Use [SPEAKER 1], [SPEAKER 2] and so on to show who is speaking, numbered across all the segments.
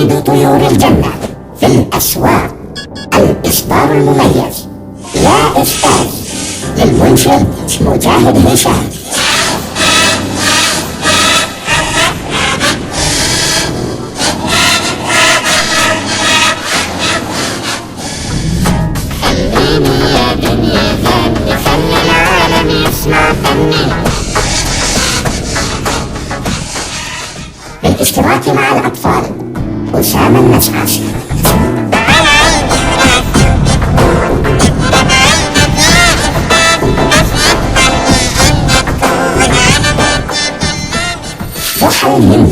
[SPEAKER 1] جديد طيور الجنة في الأسواق. الإصدار المميز يا أستاذ للمنشد مجاهد هشام. خليني يا دنيا غني، خلي العالم يسمع فني. بالاشتراك مع الأطفال أسامة النشعش. وحلم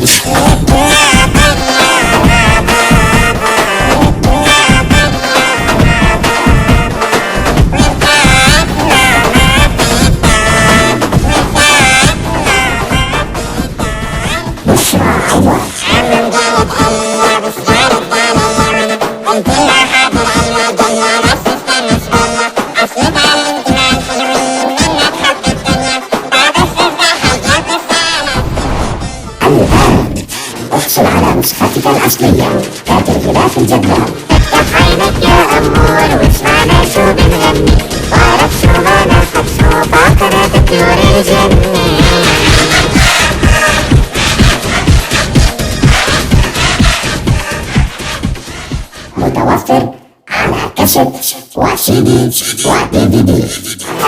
[SPEAKER 1] احصل على نسختك الأصلية ذات الغلاف الجذاب. افتح عينك يا أمور واسمعنا شو بنغني، وعرف شو غنى خبز وفاكرة طيور الجنة. متوفر على كاسيت وسي دي ودي في دي.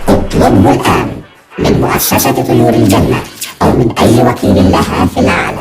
[SPEAKER 1] اطلبه الآن من مؤسسة طيور الجنة أو من أي وكيل لها في العالم.